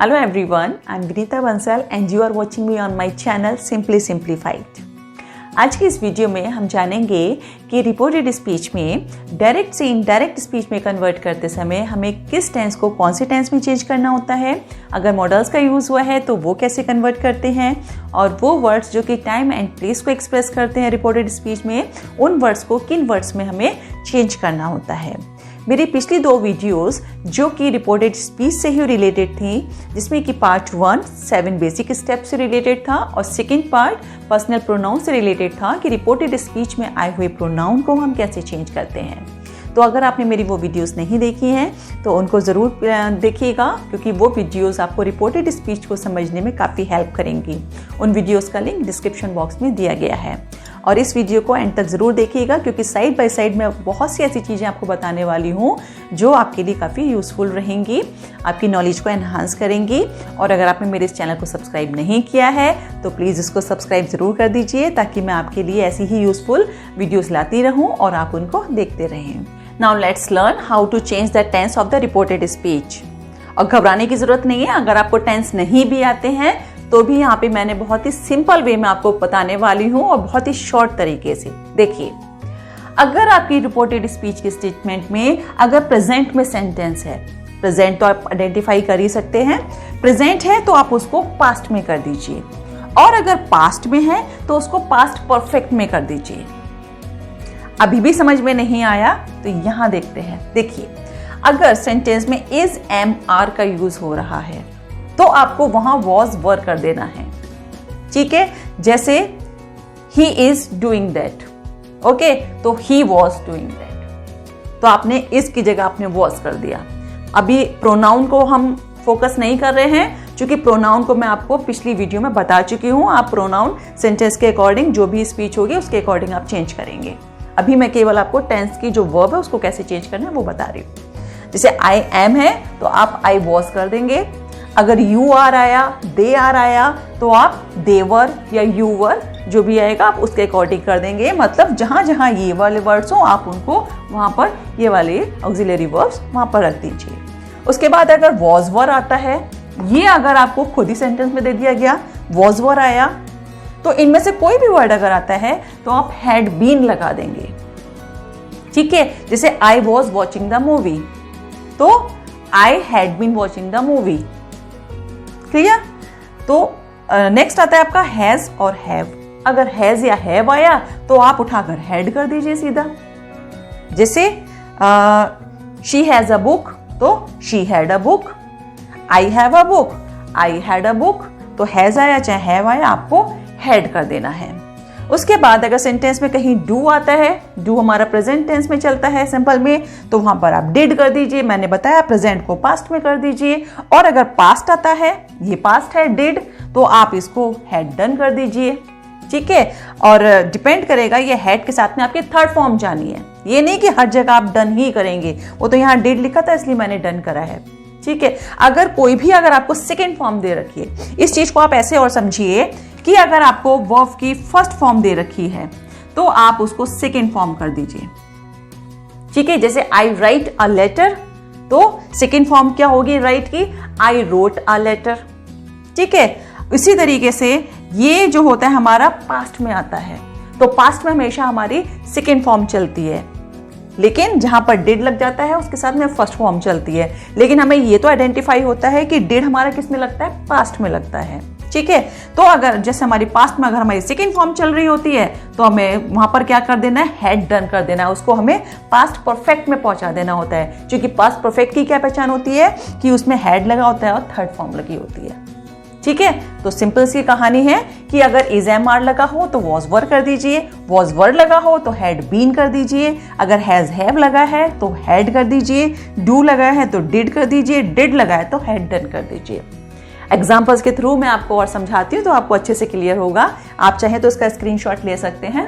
Hello everyone, I'm Vinita Bansal and you are watching me on my channel Simply Simplified. आज की इस video में हम जानेंगे कि रिपोर्टेड स्पीच में डायरेक्ट से इनडायरेक्ट स्पीच में कन्वर्ट करते समय हमें किस टेंस को कौन से टेंस में चेंज करना होता है, अगर मॉडल्स का यूज़ हुआ है तो वो कैसे कन्वर्ट करते हैं, और वो वर्ड्स जो कि टाइम एंड प्लेस को एक्सप्रेस करते हैं रिपोर्टेड स्पीच में, उन वर्ड्स को किन वर्ड्स में हमें चेंज करना होता है। मेरी पिछली 2 वीडियोस जो कि रिपोर्टेड स्पीच से ही रिलेटेड थी, जिसमें कि पार्ट 1 7 बेसिक स्टेप से रिलेटेड था और सेकंड पार्ट पर्सनल प्रोनाउन से रिलेटेड था कि रिपोर्टेड स्पीच में आए हुए प्रोनाउन को हम कैसे चेंज करते हैं। तो अगर आपने मेरी वो वीडियोस नहीं देखी हैं तो उनको ज़रूर देखिएगा, क्योंकि वो वीडियोस आपको रिपोर्टेड स्पीच को समझने में काफ़ी हेल्प करेंगी। उन वीडियोस का लिंक डिस्क्रिप्शन बॉक्स में दिया गया है और इस वीडियो को एंड तक ज़रूर देखिएगा, क्योंकि साइड बाय साइड मैं बहुत सी ऐसी चीज़ें आपको बताने वाली हूँ जो आपके लिए काफ़ी यूज़फुल रहेंगी, आपकी नॉलेज को एनहांस करेंगी। और अगर आपने मेरे इस चैनल को सब्सक्राइब नहीं किया है तो प्लीज़ इसको सब्सक्राइब ज़रूर कर दीजिए, ताकि मैं आपके लिए ऐसी ही यूज़फुल वीडियोज़ लाती रहूँ और आप उनको देखते रहें। Now let's learn how to change the tense of the reported speech. और घबराने की ज़रूरत नहीं है, अगर आपको टेंस नहीं भी आते हैं तो भी यहाँ पे मैंने बहुत ही सिंपल वे में आपको बताने वाली हूँ और बहुत ही शॉर्ट तरीके से। देखिए, अगर आपकी रिपोर्टेड स्पीच के स्टेटमेंट में अगर प्रेजेंट में सेंटेंस है, प्रेजेंट तो आप आइडेंटिफाई कर ही सकते हैं, प्रेजेंट है तो आप उसको पास्ट में कर दीजिए, और अगर पास्ट में है तो उसको पास्ट परफेक्ट में कर दीजिए। अभी भी समझ में नहीं आया तो यहाँ देखते हैं। देखिए, अगर सेंटेंस में इज एम आर का यूज हो रहा है तो आपको वहां वॉज वर कर देना है, ठीक है। जैसे he is doing that, okay, तो ही वॉज डूइंग दैट, तो आपने इज की जगह आपने वॉज कर दिया। अभी प्रोनाउन को हम फोकस नहीं कर रहे हैं, क्योंकि प्रोनाउन को मैं आपको पिछली वीडियो में बता चुकी हूं। आप प्रोनाउन सेंटेंस के अकॉर्डिंग जो भी स्पीच होगी उसके अकॉर्डिंग आप चेंज करेंगे। अभी मैं केवल आपको टेंस की जो वर्ब है उसको कैसे चेंज करना है वो बता रही हूँ। जैसे आई एम है तो आप आई वॉज कर देंगे। अगर यू आर आया, दे आर आया, तो आप देवर या यूवर जो भी आएगा आप उसके अकॉर्डिंग कर देंगे। मतलब जहाँ जहाँ ये वाले वर्ड्स हो आप उनको वहाँ पर ये वाले ऑक्सिलरी वर्ब्स वहाँ पर रख दीजिए। उसके बाद अगर वॉज वर आता है, ये अगर आपको खुद ही सेंटेंस में दे दिया गया वॉज वर आया, तो इनमें से कोई भी वर्ड अगर आता है तो आप हैड बीन लगा देंगे, ठीक है। जैसे I was watching the movie, तो I had been watching the movie, clear. तो नेक्स्ट आता है आपका हैज और हैव। अगर हैज या हैव आया तो आप उठाकर हैड कर दीजिए सीधा। जैसे शी हैज अ बुक, तो she had a book. I have a book, I had a book, तो हैज आया चाहे हैव आया आपको हैड कर देना है। उसके बाद अगर सेंटेंस में कहीं डू आता है, डू हमारा प्रेजेंट टेंस में चलता है सिंपल में, तो वहां पर आप डिड कर दीजिए। मैंने बताया प्रेजेंट को पास्ट में कर दीजिए। और अगर पास्ट आता है, ये पास्ट है डिड, तो आप इसको हैड डन कर दीजिए, ठीक है। और डिपेंड करेगा ये हैड के साथ में आपकी थर्ड फॉर्म जानी है, ये नहीं कि हर जगह आप डन ही करेंगे। वो तो यहाँ डिड लिखा था इसलिए मैंने डन करा है, ठीक है। अगर कोई भी अगर आपको सेकेंड फॉर्म दे रखी है, इस चीज को आप ऐसे और समझिए कि अगर आपको वर्ब की फर्स्ट फॉर्म दे रखी है तो आप उसको सेकेंड फॉर्म कर दीजिए, ठीक है। जैसे आई राइट अ लेटर, तो सेकेंड फॉर्म क्या होगी राइट की, आई रोट अ लेटर, ठीक है। इसी तरीके से ये जो होता है हमारा पास्ट में आता है, तो पास्ट में हमेशा हमारी सेकेंड फॉर्म चलती है, लेकिन जहां पर डिड लग जाता है उसके साथ में फर्स्ट फॉर्म चलती है। लेकिन हमें ये तो आइडेंटिफाई होता है कि डिड हमारा किस में लगता है, पास्ट में लगता है, ठीक है। तो अगर जैसे हमारी पास्ट में अगर हमारी सेकेंड फॉर्म चल रही होती है तो हमें वहां पर क्या कर देना है, हैड डन कर देना है। उसको हमें पास्ट परफेक्ट में पहुंचा देना होता है, क्योंकि पास्ट परफेक्ट की क्या पहचान होती है कि उसमें हैड लगा होता है और थर्ड फॉर्म लगी होती है, ठीक है। तो सिंपल सी कहानी है कि अगर इज एम आर लगा हो तो वॉज वर कर दीजिए, वॉज वर लगा हो तो हैड बीन कर दीजिए, अगर हैज हैव लगा है तो हैड कर दीजिए, डू लगा है तो डिड कर दीजिए, डिड लगा है तो हैड डन कर दीजिए। एग्जाम्पल्स के थ्रू मैं आपको और समझाती हूँ तो आपको अच्छे से क्लियर होगा। आप चाहें तो इसका स्क्रीनशॉट ले सकते हैं।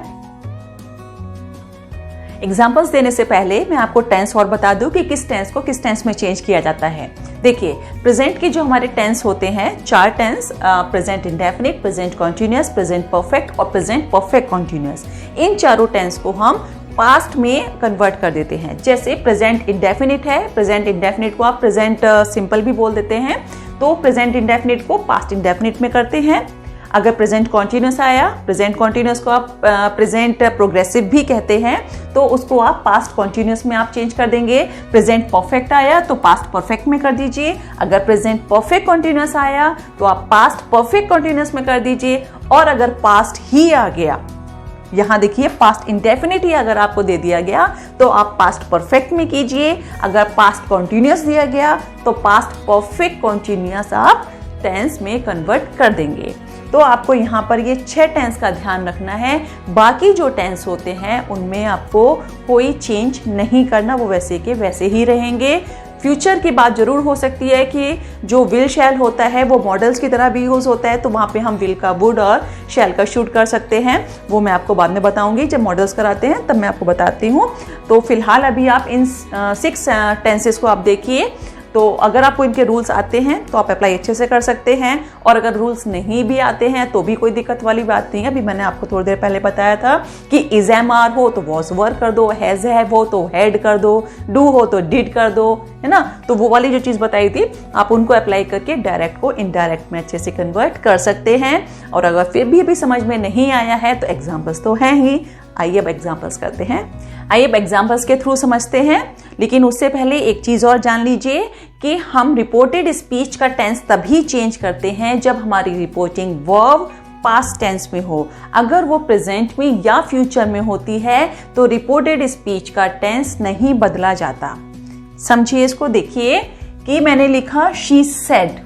एग्जाम्पल्स देने से पहले मैं आपको टेंस और बता दूं कि किस टेंस को किस टेंस में चेंज किया जाता है। देखिए, प्रेजेंट के जो हमारे टेंस होते हैं 4 tense, present indefinite, present continuous, present perfect और प्रेजेंट परफेक्ट कॉन्टिन्यूअस। इन चारों टेंस को हम पास्ट में कन्वर्ट कर देते हैं। जैसे प्रेजेंट इंडेफिनिट है, प्रेजेंट इंडेफिनिट को आप प्रेजेंट सिंपल भी बोल देते हैं, तो प्रेजेंट इंडेफिनिट को पास्ट इंडेफिनिट में करते हैं। अगर प्रेजेंट कॉन्टिन्यूस आया, प्रेजेंट कॉन्टिन्यूस को आप प्रेजेंट प्रोग्रेसिव भी कहते हैं, तो उसको आप पास्ट कॉन्टिन्यूस में आप चेंज कर देंगे। प्रेजेंट परफेक्ट आया तो पास्ट परफेक्ट में कर दीजिए। अगर प्रेजेंट परफेक्ट कॉन्टिन्यूस आया तो आप पास्ट परफेक्ट कॉन्टिन्यूस में कर दीजिए। और अगर पास्ट ही आ गया, यहाँ देखिए पास्ट इंडेफिनिट ही अगर आपको दे दिया गया तो आप पास्ट परफेक्ट में कीजिए। अगर पास्ट कॉन्टिन्यूस दिया गया तो पास्ट परफेक्ट कॉन्टिन्यूस आप टेंस में कन्वर्ट कर देंगे। तो आपको यहाँ पर ये 6 टेंस का ध्यान रखना है। बाकी जो टेंस होते हैं उनमें आपको कोई चेंज नहीं करना, वो वैसे के वैसे ही रहेंगे। फ्यूचर की बात जरूर हो सकती है कि जो विल शैल होता है वो मॉडल्स की तरह भी यूज़ होता है, तो वहाँ पे हम विल का वुड और शैल का शुड कर सकते हैं। वो मैं आपको बाद में बताऊंगी, जब मॉडल्स कराते हैं तब मैं आपको बताती हूँ। तो फिलहाल अभी आप इन 6 टेंसेस को आप देखिए। तो अगर आपको इनके रूल्स आते हैं तो आप अप्लाई अच्छे से कर सकते हैं, और अगर रूल्स नहीं भी आते हैं तो भी कोई दिक्कत वाली बात नहीं है। अभी मैंने आपको थोड़ी देर पहले बताया था कि इज एम आर हो तो वॉज वर कर दो, हैज हैव हो तो हैड कर दो, डू हो तो डिड कर दो, है ना। तो वो वाली जो चीज़ बताई थी आप उनको अप्लाई करके डायरेक्ट को इनडायरेक्ट में अच्छे से कन्वर्ट कर सकते हैं। और अगर फिर भी समझ में नहीं आया है तो एग्जाम्पल्स तो हैं ही। आइए अब एग्जाम्पल्स करते हैं। आइए अब एग्जाम्पल्स के थ्रू समझते हैं। लेकिन उससे पहले एक चीज़ और जान लीजिए कि हम रिपोर्टेड स्पीच का टेंस तभी चेंज करते हैं जब हमारी रिपोर्टिंग वर्ब पास्ट टेंस में हो। अगर वो प्रेजेंट में या फ्यूचर में होती है तो रिपोर्टेड स्पीच का टेंस नहीं बदला जाता। समझिए इसको, देखिए कि मैंने लिखा शी सेड।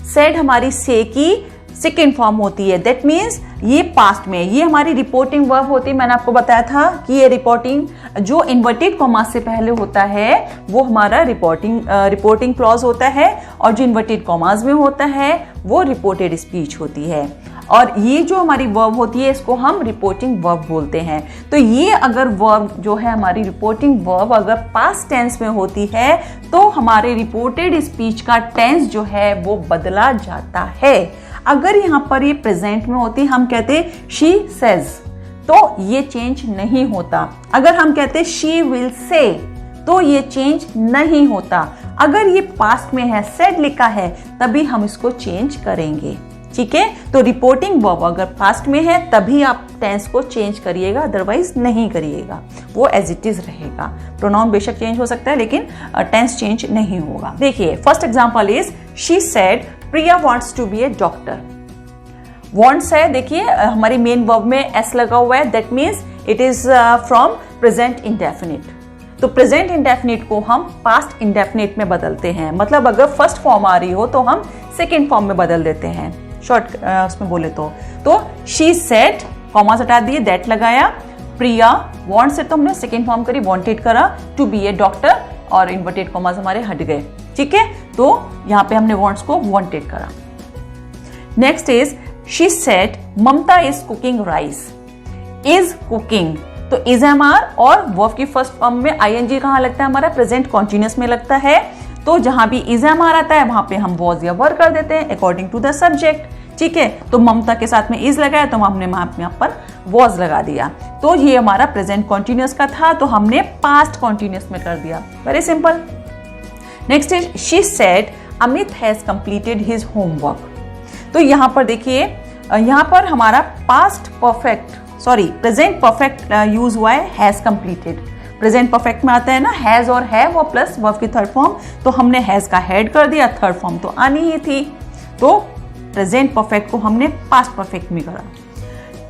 सेड हमारी से की सेकेंड फॉर्म होती है, दैट मीन्स ये पास्ट में, ये हमारी रिपोर्टिंग वर्ब होती है। मैंने आपको बताया था कि ये रिपोर्टिंग जो इन्वर्टेड कॉमा से पहले होता है वो हमारा रिपोर्टिंग क्लॉज होता है, और जो इन्वर्टेड कॉमास में होता है वो रिपोर्टेड स्पीच होती है। और ये जो हमारी वर्ब होती है इसको हम रिपोर्टिंग वर्ब बोलते हैं। तो ये अगर वर्ब जो है हमारी रिपोर्टिंग वर्ब अगर पास्ट टेंस में होती है तो हमारे रिपोर्टेड स्पीच का टेंस जो है वो बदला जाता है। अगर यहाँ पर ये प्रेजेंट में होती, हम कहते शी सेज, तो ये चेंज नहीं होता। अगर हम कहते शी विल से, तो ये चेंज नहीं होता। अगर ये पास्ट में है, सेड लिखा है, तभी हम इसको चेंज करेंगे। ठीक है, तो रिपोर्टिंग वर्ब अगर पास्ट में है तभी आप टेंस को चेंज करिएगा, अदरवाइज नहीं करिएगा, वो एज इट इज रहेगा। प्रोनाउन बेशक चेंज हो सकता है लेकिन टेंस चेंज नहीं होगा। देखिए first example is she said Priya wants to be a doctor. Wants है, देखिए हमारी मेन वर्ब में एस लगा हुआ है, that means it is from present indefinite. तो प्रेजेंट इंडेफिनिट को हम पास्ट इंडेफिनिट में बदलते हैं। मतलब अगर फर्स्ट फॉर्म आ रही हो तो हम सेकेंड फॉर्म में बदल देते हैं, शॉर्ट उसमें बोले तो शी सेड, कॉमा हटा दिए, दैट लगाया। प्रिया वांट से तो हमने सेकेंड फॉर्म करी, वांटेड करा, टू बी ए डॉक्टर, और इन्वर्टेड कॉमास हमारे हट गए। ठीक है, तो यहाँ पे हमने वांट्स को वांटेड करा। Next is she said Mamta is cooking rice. Is cooking, तो इज एम आर और वर्ब की फर्स्ट फॉर्म में आईएनजी कहाँ लगता है, हमारा प्रेजेंट कॉन्टिन्यूअस में लगता है। तो जहां भी इज एम आर आता है वहां पे हम वॉज या वर कर देते हैं अकॉर्डिंग टू द सब्जेक्ट। ठीक है, तो ममता के साथ में इज लगाया तो हमने यहाँ पर वॉज लगा दिया। तो ये हमारा प्रेजेंट कॉन्टिन्यूअस का था, तो हमने पास्ट कॉन्टिन्यूअस में कर दिया। Very simple. Next is she said Amit has completed his homework. तो यहाँ पर देखिए, यहाँ पर हमारा past perfect present perfect use हुआ है, हैज कंप्लीटेड। प्रेजेंट परफेक्ट में आता है ना हैज और हैव और प्लस वर्ब की थर्ड फॉर्म, तो हमने हैज का हैड कर दिया, थर्ड फॉर्म तो आनी ही थी, तो प्रेजेंट परफेक्ट को हमने पास्ट परफेक्ट में करा।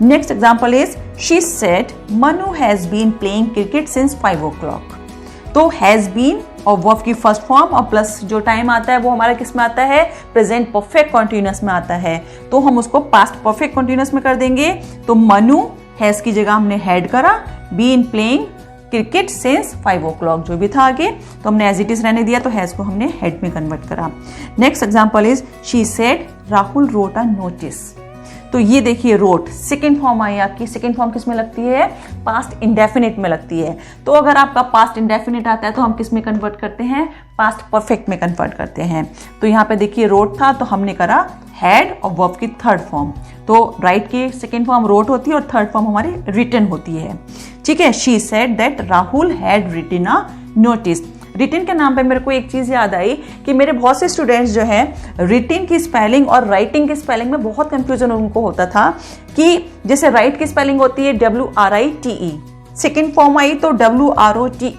Next example is she said Manu has been playing cricket since 5 o'clock। तो हैज बीन और वर्ब की फर्स्ट फॉर्म और प्लस जो टाइम आता है वो हमारा किस में आता है, प्रेजेंट परफेक्ट कॉन्टिन्यूअस में आता है, तो हम उसको पास्ट परफेक्ट कॉन्टिन्यूअस में कर देंगे। तो मनु हैज की जगह हमने हैड करा, been playing cricket since 5 o'clock जो भी था आगे, तो हमने एज इट इज रहने दिया, तो हैज को हमने हेड में कन्वर्ट करा। Next example is she said Rahul wrote a notice. तो ये देखिए रोट सेकेंड फॉर्म आई आपकी, सेकेंड फॉर्म किस में लगती है, पास्ट इंडेफिनिट में लगती है। तो अगर आपका पास्ट इंडेफिनिट आता है तो हम किस में कन्वर्ट करते हैं, पास्ट परफेक्ट में कन्वर्ट करते हैं। तो यहाँ पे देखिए रोट था तो हमने करा हैड और वर्ब की थर्ड फॉर्म, तो राइट की सेकेंड फॉर्म रोट होती है और थर्ड फॉर्म हमारी रिटन होती है। ठीक है, she said that Rahul had written a notice. Written के नाम पे मेरे को एक चीज़ याद आई कि मेरे बहुत से स्टूडेंट्स जो है रिटिन की स्पेलिंग और राइटिंग की स्पेलिंग में बहुत कंफ्यूजन उनको होता था कि जैसे राइट की स्पेलिंग होती है WRITE, सेकेंड फॉर्म आई तो WROTE,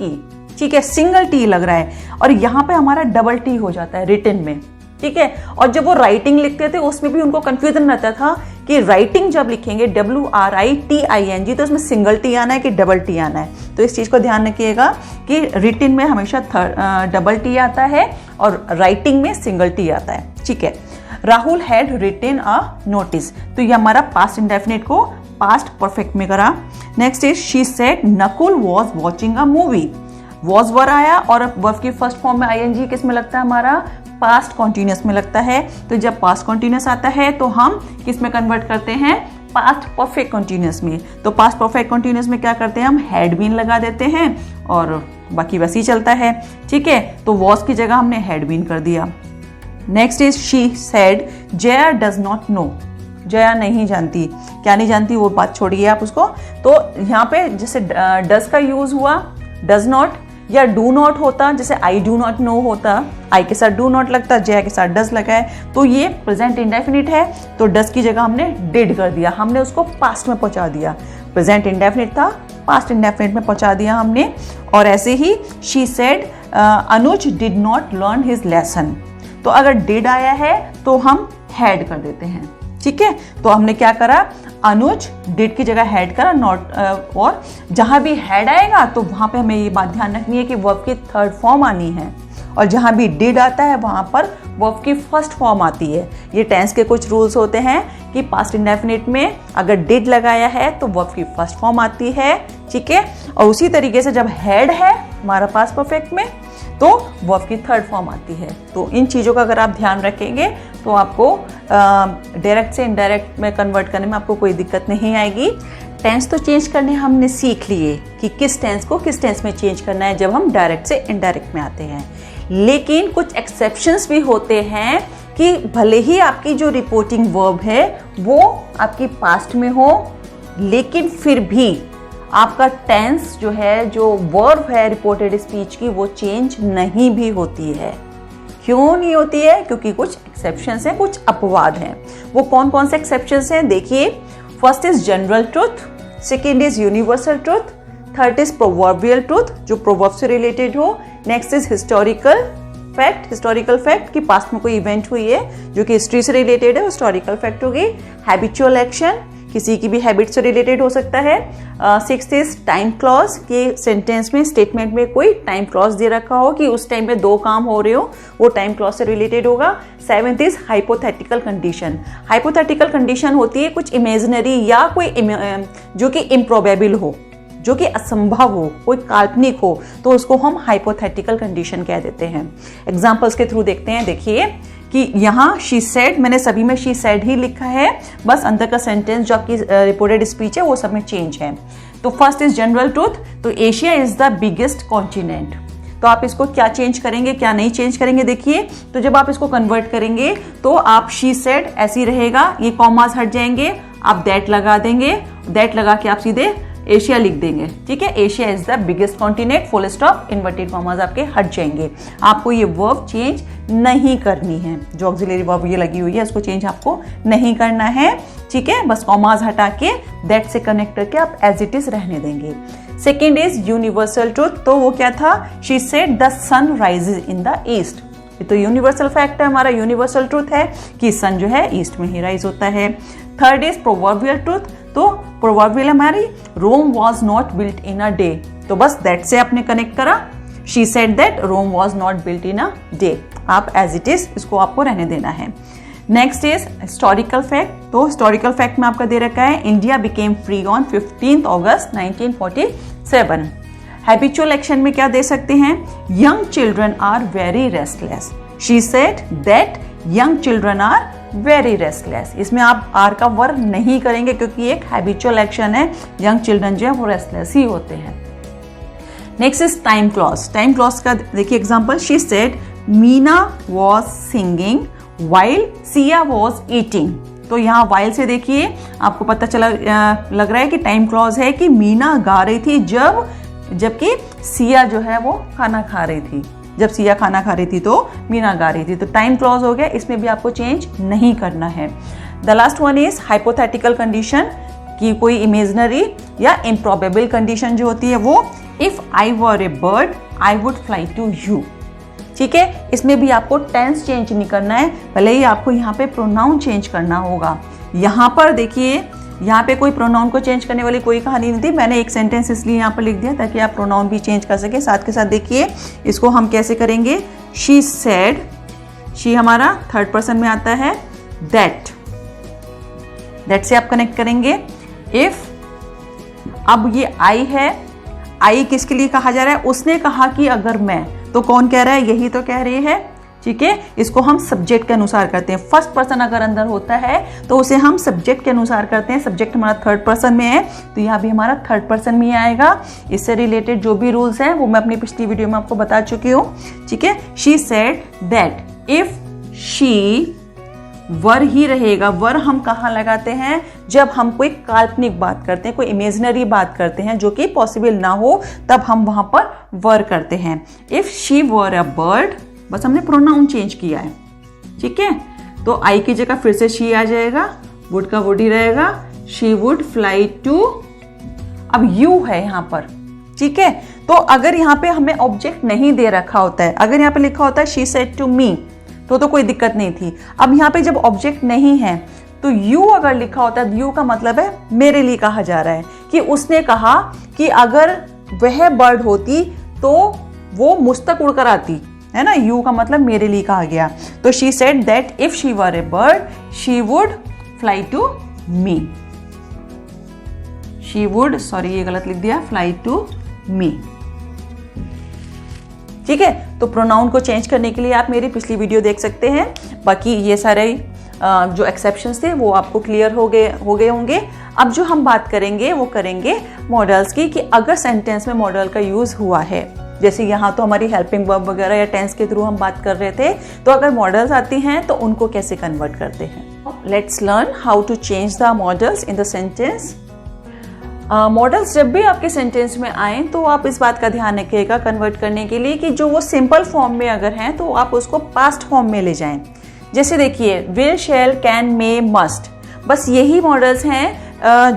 ठीक है, सिंगल टी लग रहा है, और यहाँ पे हमारा डबल टी हो जाता है रिटिन में, ठीक है। और जब वो राइटिंग लिखते थे उसमें भी उनको कंफ्यूजन रहता था कि राइटिंग जब लिखेंगे WRITING तो उसमें सिंगल टी आना है कि डबल टी आना है। तो इस चीज़ को ध्यान रखिएगा कि रिटिन में हमेशा डबल टी आता है और राइटिंग में सिंगल टी आता है, ठीक है। Rahul had written a notice, तो ये हमारा पास्ट इंडेफिनिट को पास्ट परफेक्ट में करा। Next is she said Nakul was watching a movie, was were आया और वर्ब की फर्स्ट फॉर्म में ING किस में लगता है, हमारा पास्ट कॉन्टिन्यूस में लगता है। तो जब पास्ट कॉन्टिन्यूस आता है तो हम किस में कन्वर्ट करते हैं, पास्ट परफेक्ट कॉन्टिन्यूस में। तो पास्ट परफेक्ट कॉन्टिन्यूस में क्या करते हैं, हम हैड बीन लगा देते हैं और बाकी वैसे ही चलता है, ठीक है। तो वॉज की जगह हमने हैड बीन कर दिया। Next is she said Jaya does not know, Jaya नहीं जानती, क्या नहीं जानती वो बात छोड़िए आप उसको। तो यहाँ पे जैसे डज का यूज हुआ, डज नॉट या डू नॉट होता, जैसे आई डू नॉट नो होता, आई के साथ डू नॉट लगता, जया के साथ डज लगा है, तो ये प्रेजेंट इंडेफिनिट है तो डज की जगह हमने डिड कर दिया, हमने उसको पास्ट में पहुंचा दिया। प्रेजेंट इंडेफिनिट था, पास्ट इंडेफिनिट में पहुंचा दिया हमने। और ऐसे ही she said Anuj did not learn his lesson, तो अगर डिड आया है तो हम हैड कर देते हैं, ठीक है। तो हमने क्या करा, अनुज डिड की जगह हैड करा, नॉट और जहां भी हैड आएगा तो वहां पे हमें ये बात ध्यान रखनी है कि वर्ब की थर्ड फॉर्म आनी है, और जहां भी डिड आता है वहां पर वर्ब की फर्स्ट फॉर्म आती है। ये टेंस के कुछ रूल्स होते हैं कि पास्ट इंडेफिनिट में अगर डिड लगाया है तो वर्ब की फर्स्ट फॉर्म आती है, ठीक है। और उसी तरीके से जब हैड है हमारा पास्ट परफेक्ट में तो वर्ब की थर्ड फॉर्म आती है। तो इन चीज़ों का अगर आप ध्यान रखेंगे तो आपको डायरेक्ट से इनडायरेक्ट में कन्वर्ट करने में आपको कोई दिक्कत नहीं आएगी। टेंस तो चेंज करने हमने सीख लिए कि किस टेंस को किस टेंस में चेंज करना है जब हम डायरेक्ट से इनडायरेक्ट में आते हैं, लेकिन कुछ एक्सेप्शंस भी होते हैं कि भले ही आपकी जो रिपोर्टिंग वर्ब है वो आपकी पास्ट में हो, लेकिन फिर भी आपका टेंस जो है, जो वर्ब है रिपोर्टेड स्पीच की, वो चेंज नहीं भी होती है। क्यों नहीं होती है? क्योंकि कुछ एक्सेप्शंस हैं, कुछ अपवाद हैं। वो कौन कौन से एक्सेप्शंस हैं देखिए। First is general truth, second is universal truth, third is proverbial truth जो प्रोवर्ब से रिलेटेड हो, next is historical fact, historical fact कि पास्ट में कोई इवेंट हुई है जो कि हिस्ट्री से रिलेटेड है, हिस्टोरिकल फैक्ट होगी। हैबिचुअल एक्शन, किसी की भी हैबिट से रिलेटेड हो सकता है। सिक्स्थ इज टाइम क्लॉज कि सेंटेंस में, स्टेटमेंट में कोई टाइम क्लॉज दे रखा हो कि उस टाइम पे दो काम हो रहे हो, वो टाइम क्लॉज से रिलेटेड होगा। Seventh is hypothetical condition, hypothetical condition होती है कुछ इमेजिनरी या कोई जो कि इम्प्रोबेबल हो, जो कि असंभव हो, कोई काल्पनिक हो, तो उसको हम हाइपोथेटिकल कंडीशन कह देते हैं। एग्जाम्पल्स के थ्रू देखते हैं। देखिए कि यहाँ शी सेड, मैंने सभी में शी सेड ही लिखा है, बस अंदर का सेंटेंस जो आपकी रिपोर्टेड स्पीच है वो सब में चेंज है। तो फर्स्ट इज जनरल ट्रूथ, तो Asia is the biggest continent, तो आप इसको क्या चेंज करेंगे, क्या नहीं चेंज करेंगे देखिए। तो जब आप इसको कन्वर्ट करेंगे तो आप शी सेड ऐसी रहेगा, ये कॉमास हट जाएंगे, आप दैट लगा देंगे, दैट लगा के आप सीधे एशिया लिख देंगे, ठीक है। Asia is the biggest continent, full stop, inverted commas आपके हट जाएंगे। आपको ये वर्ब चेंज नहीं करनी है, जो ऑक्सिलरी वर्ब ये लगी हुई है उसको चेंज आपको नहीं करना है, ठीक है। बस कॉमास हटा के दैट से कनेक्ट करके आप एज इट इज रहने देंगे। सेकेंड इज यूनिवर्सल ट्रूथ, तो वो क्या था, she said the sun rises in the east, ये तो यूनिवर्सल फैक्ट है, हमारा यूनिवर्सल ट्रूथ है कि सन जो है ईस्ट में ही राइज होता है। थर्ड इज प्रोवर्बियल ट्रूथ, तो प्रोवर्बियल हमारी Rome was not built in a day, तो बस दैट से आपने कनेक्ट करा, she said that Rome was not built in a day, आप एज इट इज इसको आपको रहने देना है। नेक्स्ट इज हिस्टोरिकल फैक्ट, तो हिस्टोरिकल फैक्ट में आपका दे रखा है इंडिया बिकेम फ्री ऑन 15 अगस्त 1947। हैबिचुअल एक्शन में क्या दे सकते हैं, young children are very restless, she said that young children are very restless, इसमें आप आर का वर्ब नहीं करेंगे क्योंकि एक हैबिचुअल एक्शन है, यंग चिल्ड्रन जो है वो रेस्टलेस ही होते हैं। Next is time clause, time clause का देखिए example, she said Meena was singing while Siya was eating, तो यहाँ वाइल से देखिए आपको पता चला लग रहा है कि टाइम क्लॉज है कि मीना गा रही थी जब जबकि सिया जो है वो खाना खा रही थी। जब सिया खाना खा रही थी तो मीना गा रही थी। तो टाइम क्लॉज हो गया, इसमें भी आपको चेंज नहीं करना है। The last one is hypothetical condition, कि कोई इमेजिनरी या इम्प्रॉबेबल कंडीशन जो होती है वो, if I were a bird I would fly to you. ठीक है, इसमें भी आपको टेंस चेंज नहीं करना है, भले ही आपको यहाँ पे प्रोनाउन चेंज करना होगा। यहाँ पर देखिए, यहाँ पे कोई प्रोनाउन को चेंज करने वाली कोई कहानी नहीं थी। मैंने एक सेंटेंस इसलिए यहाँ पर लिख दिया ताकि आप प्रोनाउन भी चेंज कर सके। साथ के साथ देखिए इसको हम कैसे करेंगे। शी सेड, शी हमारा थर्ड पर्सन में आता है। दैट से आप कनेक्ट करेंगे। इफ, अब ये आई है, आई किसके लिए कहा जा रहा है? उसने कहा कि अगर मैं, तो कौन कह रहा है? यही तो कह रही है। ठीक है, इसको हम सब्जेक्ट के अनुसार करते हैं। फर्स्ट पर्सन अगर अंदर होता है तो उसे हम सब्जेक्ट के अनुसार करते हैं। सब्जेक्ट हमारा थर्ड पर्सन में है तो यहाँ भी हमारा थर्ड पर्सन में आएगा। इससे रिलेटेड जो भी रूल्स हैं वो मैं अपनी पिछली वीडियो में आपको बता चुकी हूँ। ठीक है, she said that if she, were ही रहेगा। वर हम कहाँ लगाते हैं? जब हम कोई काल्पनिक बात करते हैं, कोई इमेजिनरी बात करते हैं जो कि पॉसिबल ना हो, तब हम वहां पर वर करते हैं। If she were a bird, बस हमने प्रोनाउन चेंज किया है। ठीक है, तो आई की जगह फिर से शी आ जाएगा, वुड का वुड ही रहेगा। शी वुड फ्लाई टू, अब यू है यहाँ पर। ठीक है, तो अगर यहाँ पे हमें ऑब्जेक्ट नहीं दे रखा होता है, अगर यहाँ पे लिखा होता है शी सेड टू मी, तो कोई दिक्कत नहीं थी। अब यहाँ पे जब ऑब्जेक्ट नहीं है तो यू अगर लिखा होता है, यू का मतलब है मेरे लिए कहा जा रहा है कि उसने कहा कि अगर वह बर्ड होती तो वो मुझ तक उड़कर आती, है ना। यू का मतलब मेरे लिए कहा गया। तो she said that if she were a bird she would fly to me. She would, sorry ये गलत लिख दिया, फ्लाई टू मी। ठीक है, तो प्रोनाउन को चेंज करने के लिए आप मेरी पिछली वीडियो देख सकते हैं। बाकी ये सारे जो एक्सेप्शंस थे वो आपको क्लियर हो गए होंगे। अब जो हम बात करेंगे वो करेंगे मॉडल्स की, कि अगर सेंटेंस में मॉडल का यूज हुआ है, जैसे यहाँ तो हमारी हेल्पिंग वर्ब वगैरह या टेंस के थ्रू हम बात कर रहे थे, तो अगर मॉडल्स आती हैं तो उनको कैसे कन्वर्ट करते हैं। Let's learn how to change the modals in the sentence. Modals जब भी आपके सेंटेंस में आए तो आप इस बात का ध्यान रखिएगा कन्वर्ट करने के लिए कि जो वो सिंपल फॉर्म में अगर हैं तो आप उसको पास्ट फॉर्म में ले जाएं। जैसे देखिए will, shall, can, may, must, बस यही मॉडल्स हैं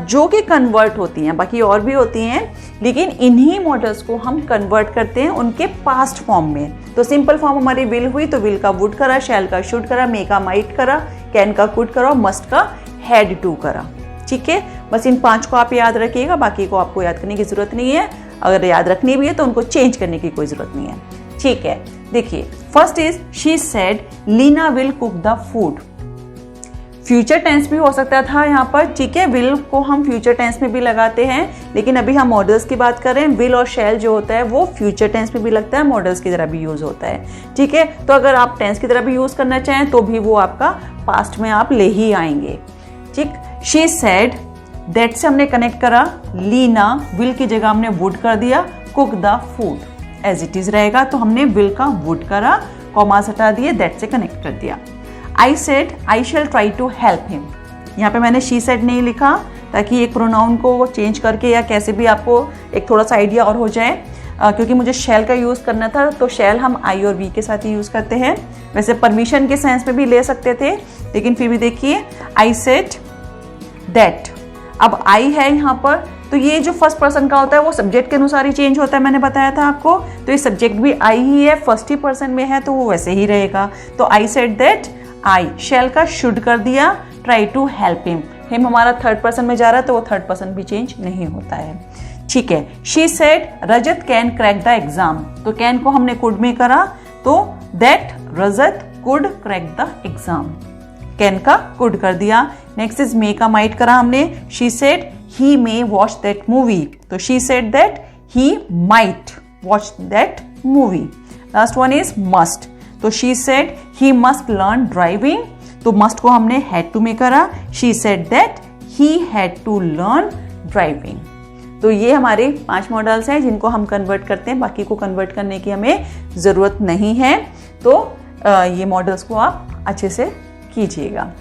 जो कि कन्वर्ट होती हैं। बाकी और भी होती हैं, लेकिन इन्हीं मॉडल्स को हम कन्वर्ट करते हैं उनके पास्ट फॉर्म में। तो सिंपल फॉर्म हमारी विल हुई तो विल का वुड करा, शैल का शुड करा, मे का माइट करा, कैन का कुड करा, मस्ट का हैड टू करा। ठीक है, बस इन 5 को आप याद रखिएगा, बाकी को आपको याद करने की जरूरत नहीं है। अगर याद रखनी भी है तो उनको चेंज करने की कोई जरूरत नहीं है। ठीक है, देखिए first is she said Leena will cook the food. Future tense भी हो सकता था यहाँ पर। ठीक है, विल को हम फ्यूचर टेंस में भी लगाते हैं, लेकिन अभी हम मॉडल्स की बात कर रहे हैं। विल और शैल जो होता है वो फ्यूचर टेंस में भी लगता है, मॉडल्स की तरह भी यूज होता है। ठीक है, तो अगर आप टेंस की तरह भी यूज करना चाहें तो भी वो आपका पास्ट में आप ले ही आएंगे। ठीक, शी सेड, दैट से हमने कनेक्ट करा, लीना, विल की जगह हमने वुड कर दिया, cook the food as it is रहेगा, तो हमने विल का वुड करा, कॉमास हटा दिए, दैट से कनेक्ट कर दिया। I said I shall try to help him, यहाँ पे मैंने शी सेड नहीं लिखा ताकि एक प्रोनाउन को चेंज करके या कैसे भी आपको एक थोड़ा सा आइडिया और हो जाए। क्योंकि मुझे शैल का यूज़ करना था, तो शैल हम आई और वी के साथ ही यूज़ करते हैं। वैसे परमिशन के सेंस में भी ले सकते थे, लेकिन फिर भी देखिए आई सेड दैट, अब आई है यहाँ पर, तो ये जो फर्स्ट पर्सन का होता है वो सब्जेक्ट के अनुसार ही चेंज होता है, मैंने बताया था आपको। तो ये सब्जेक्ट भी आई ही है, फर्स्ट ही पर्सन में है, तो वो वैसे ही रहेगा। तो आई सेड दैट आई, शैल का शुड कर दिया, try to help him, him हमारा थर्ड पर्सन में जा रहा है तो वो थर्ड पर्सन भी चेंज नहीं होता है। ठीक है, she said Rajat can crack the exam, तो कैन को हमने कुड में करा, तो that Rajat could crack the exam, can का कुड कर दिया। नेक्स्ट इज मे का माइट करा हमने, she said he may watch that movie, तो she said that he might watch that movie. Last one is must, तो she said he must learn driving, तो must को हमने हैड टू में करा, she said that he had to learn driving. तो ये हमारे 5 मॉडल्स हैं जिनको हम कन्वर्ट करते हैं, बाकी को कन्वर्ट करने की हमें ज़रूरत नहीं है। तो ये मॉडल्स को आप अच्छे से कीजिएगा।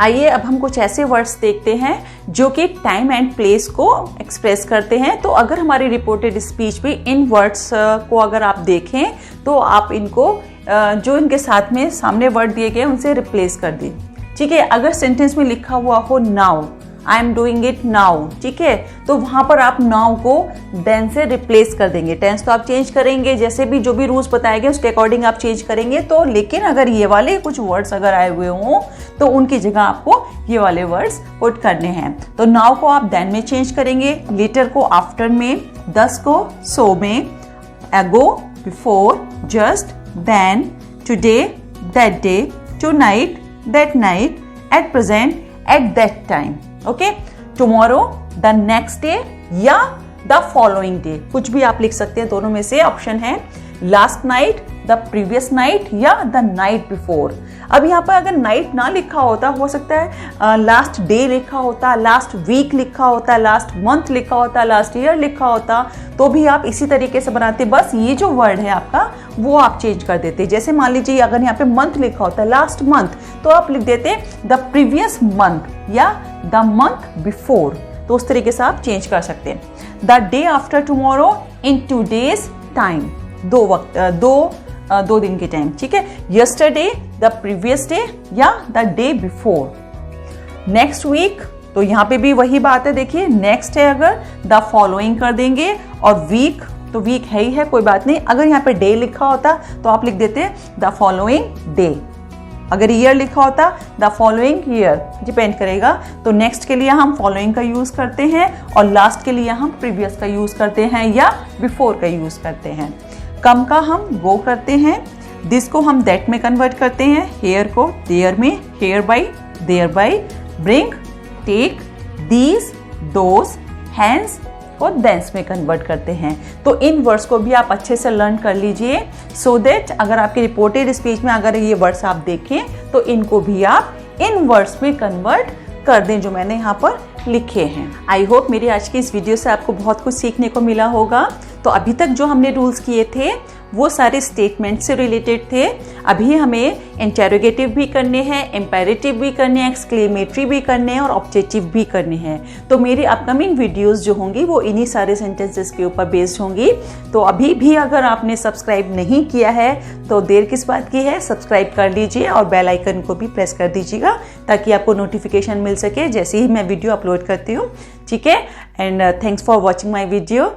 आइए अब हम कुछ ऐसे वर्ड्स देखते हैं जो कि टाइम एंड प्लेस को एक्सप्रेस करते हैं। तो अगर हमारी रिपोर्टेड स्पीच में इन वर्ड्स को अगर आप देखें तो आप इनको जो इनके साथ में सामने वर्ड दिए गए उनसे रिप्लेस कर दें। ठीक है, अगर सेंटेंस में लिखा हुआ हो now, I am doing it now, ठीक है, तो वहां पर आप नाउ को देन से रिप्लेस कर देंगे। टेंस तो आप चेंज करेंगे, जैसे भी जो भी रूल्स बताए गए उसके अकॉर्डिंग आप चेंज करेंगे। तो लेकिन अगर ये वाले कुछ वर्ड्स अगर आए हुए हों तो उनकी जगह आपको ये वाले वर्ड्स पुट करने हैं। तो नाउ को आप देन में चेंज करेंगे, लेटर को आफ्टर में, दस को सो में, ago before, just, then, today, that day, tonight, that night, at present, at that time, okay, tomorrow, the next day या the following day, कुछ भी आप लिख सकते हैं, दोनों में से ऑप्शन है। last night, the previous night या the night before। अब यहाँ पर अगर नाइट ना लिखा होता, हो सकता है लास्ट डे लिखा होता, लास्ट वीक लिखा होता, लास्ट मंथ लिखा होता, लास्ट ईयर लिखा होता, तो भी आप इसी तरीके से बनाते। बस ये जो वर्ड है आपका वो आप चेंज कर देते। जैसे मान लीजिए अगर यहाँ पे मंथ लिखा होता है, लास्ट मंथ, तो आप लिख देते द प्रीवियस मंथ या द मंथ बिफोर। तो उस तरीके से आप चेंज कर सकते हैं। The day after tomorrow in 2 days time, दो दिन के टाइम, ठीक है। यस्टरडे, द प्रीवियस डे या the day before. Next week, तो यहाँ पे भी वही बात है, देखिए नेक्स्ट है अगर द फॉलोइंग कर देंगे, और वीक तो वीक है ही है, कोई बात नहीं। अगर यहाँ पे डे लिखा होता तो आप लिख देते द फॉलोइंग डे। अगर ईयर लिखा होता द फॉलोइंग ईयर, डिपेंड करेगा। तो नेक्स्ट के लिए हम फॉलोइंग का यूज करते हैं और लास्ट के लिए हम प्रीवियस का यूज करते हैं या बिफोर का यूज करते हैं। कम का हम गो करते हैं, दिस को हम दैट में कन्वर्ट करते हैं, हेयर को देयर में, here by, there by, bring, take, these, those, hence को देंस में कन्वर्ट करते हैं। तो इन वर्ड्स को भी आप अच्छे से लर्न कर लीजिए, सो दैट अगर आपकी रिपोर्टेड स्पीच में अगर ये वर्ड्स आप देखें तो इनको भी आप इन वर्ड्स में कन्वर्ट कर दें जो मैंने यहाँ पर लिखे हैं। आई होप मेरी आज की इस वीडियो से आपको बहुत कुछ सीखने को मिला होगा। तो अभी तक जो हमने रूल्स किए थे वो सारे स्टेटमेंट से रिलेटेड थे। अभी हमें इंटेरोगेटिव भी करने हैं, इंपेरेटिव भी करने हैं, एक्सक्लेमेटरी भी करने हैं और ऑब्जेक्टिव भी करने हैं। तो मेरी अपकमिंग वीडियोस जो होंगी वो इन्हीं सारे सेंटेंसेस के ऊपर बेस्ड होंगी। तो अभी भी अगर आपने सब्सक्राइब नहीं किया है तो देर किस बात की है, सब्सक्राइब कर लीजिए और बेल आइकन को भी प्रेस कर दीजिएगा ताकि आपको नोटिफिकेशन मिल सके जैसे ही मैं वीडियो अपलोड करती हूँ। ठीक है, and thanks for watching my video.